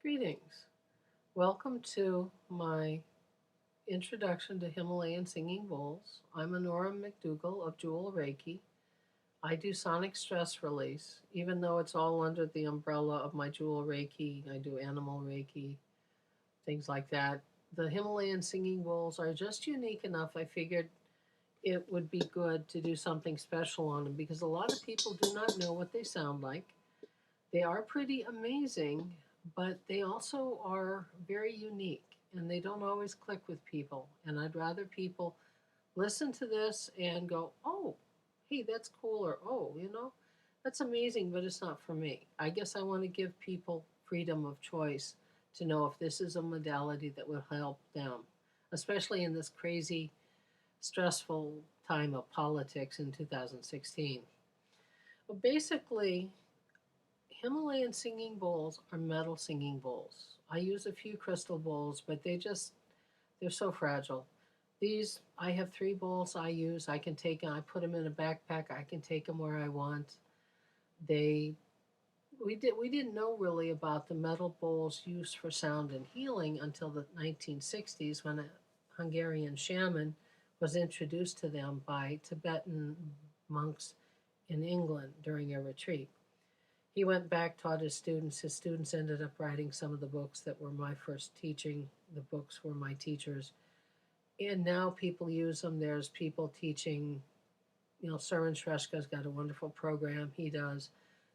Greetings. Welcome to my introduction to Himalayan singing bowls. I'm Honora McDougall of Jewel Reiki. I do sonic stress release, even though it's all under the umbrella of my Jewel Reiki. I do animal Reiki, things like that. The Himalayan singing bowls are just unique enough. I figured it would be good to do something special on them because a lot of people do not know what they sound like. They are pretty amazing, but they also are very unique and they don't always click with people. And I'd rather people listen to this and go, oh, hey, that's cool, or oh, that's amazing, but it's not for me. I guess I want to give people freedom of choice to know if this is a modality that will help them, especially in this crazy, stressful time of politics in 2016. Well, basically, Himalayan singing bowls are metal singing bowls. I use a few crystal bowls, but they're so fragile. These, I have three bowls I use. I can take them, I put them in a backpack. I can take them where I want. They, we didn't know really about the metal bowls used for sound and healing until the 1960s when a Hungarian shaman was introduced to them by Tibetan monks in England during a retreat. He went back, taught his students. His students ended up writing some of the books that were my first teaching. The books were my teachers. And now people use them. There's people teaching, Søren Shrestha's got a wonderful program he does.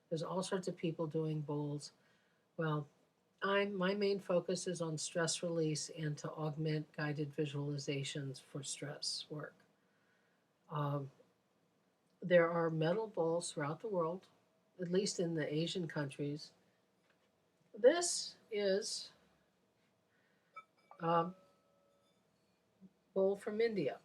There's all sorts of people doing bowls. Well, my main focus is on stress release and to augment guided visualizations for stress work. Um, there are metal bowls throughout the world, at least in the Asian countries. This is a bowl from India.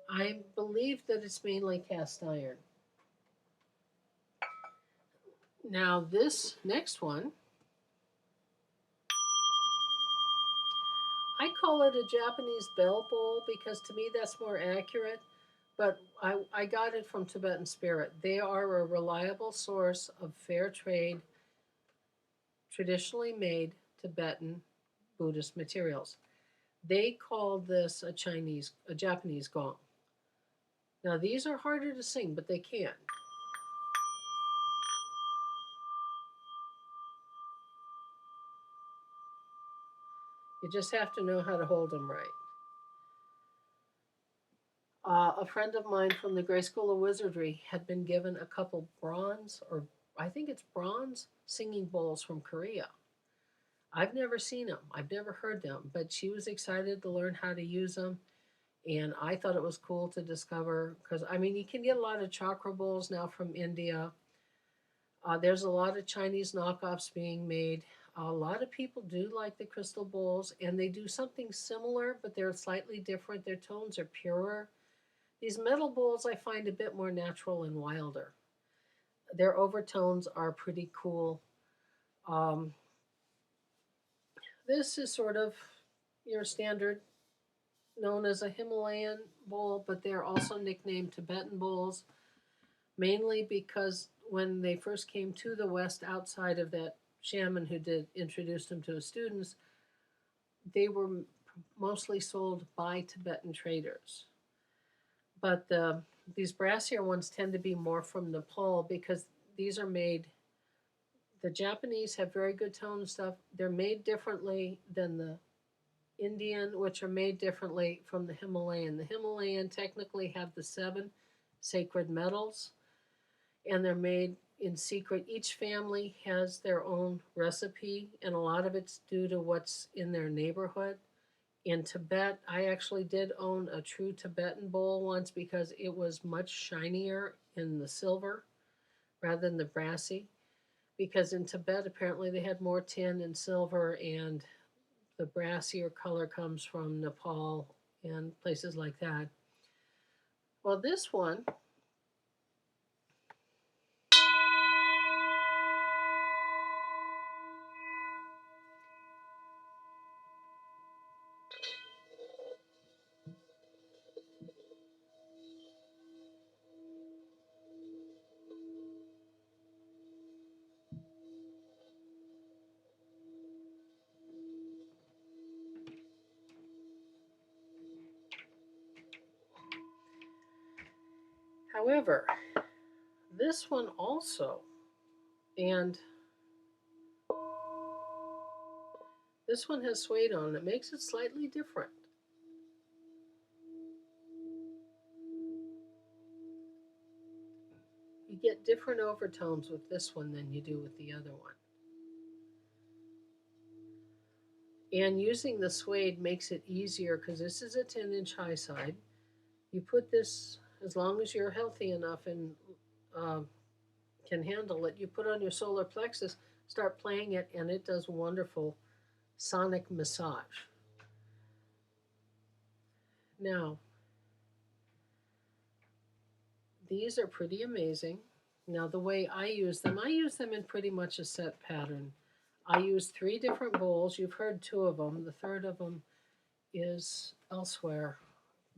I believe that it's mainly cast iron. Now, this next one, I call it a Japanese bell bowl because to me that's more accurate, but I got it from Tibetan Spirit. They are a reliable source of fair trade, traditionally made Tibetan Buddhist materials. They call this a Japanese gong. Now, these are harder to sing, but they can. You just have to know how to hold them right. A friend of mine from the Gray School of Wizardry had been given a couple bronze, or I think it's bronze, singing bowls from Korea. I've never seen them, I've never heard them, but she was excited to learn how to use them. And I thought it was cool to discover because, I mean, you can get a lot of chakra bowls now from India. There's a lot of Chinese knockoffs being made. A lot of people do like the crystal bowls, and they do something similar, but they're slightly different. Their tones are purer. These metal bowls I find a bit more natural and wilder. Their overtones are pretty cool. Um, this is sort of your standard, known as a Himalayan bowl, but they're also nicknamed Tibetan bowls, mainly because when they first came to the West outside of that shaman who did introduce them to his students, they were mostly sold by Tibetan traders. But these brassier ones tend to be more from Nepal because these are made, the Japanese have very good tone and stuff. They're made differently than the Indian, which are made differently from the Himalayan. The Himalayan technically have the 7 sacred metals, and they're made in secret. Each family has their own recipe, and a lot of it's due to what's in their neighborhood. In Tibet, I actually did own a true Tibetan bowl once because it was much shinier in the silver rather than the brassy. Because in Tibet, apparently they had more tin and silver, and the brassier color comes from Nepal and places like that. Well, this one, However, this one also, and this one has suede on it, makes it slightly different. You get different overtones with this one than you do with the other one. And using the suede makes it easier because this is a 10-inch high side. You put this, as long as you're healthy enough and uh, can handle it, you put on your solar plexus, start playing it, and it does wonderful sonic massage. Now, these are pretty amazing. Now, the way I use them in pretty much a set pattern. I use 3 different bowls. You've heard 2 of them. The third of them is elsewhere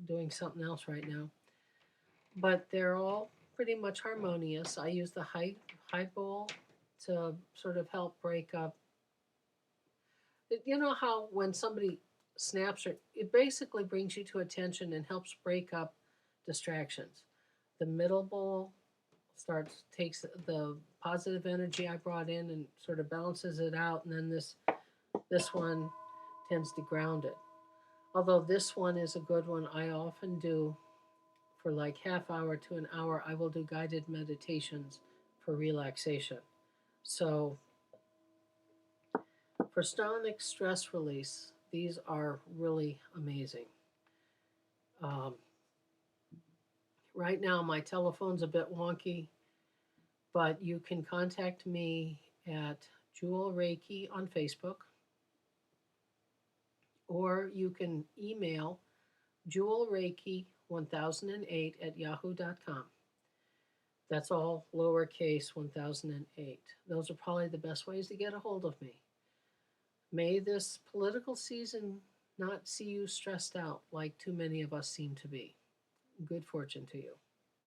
doing something else right now. But they're all pretty much harmonious. I use the high bowl to sort of help break up. You know how when somebody snaps, it basically brings you to attention and helps break up distractions. The middle bowl takes the positive energy I brought in and sort of balances it out, and then this one tends to ground it. Although this one is a good one, I often do for like half hour to an hour. I will do guided meditations for relaxation. So for stomach stress release, these are really amazing. Um, right now, my telephone's a bit wonky, but you can contact me at Jewel Reiki on Facebook, or you can email jewelreiki1008 at yahoo.com. That's all lowercase 1008. Those are probably the best ways to get a hold of me. May this political season not see you stressed out like too many of us seem to be. Good fortune to you.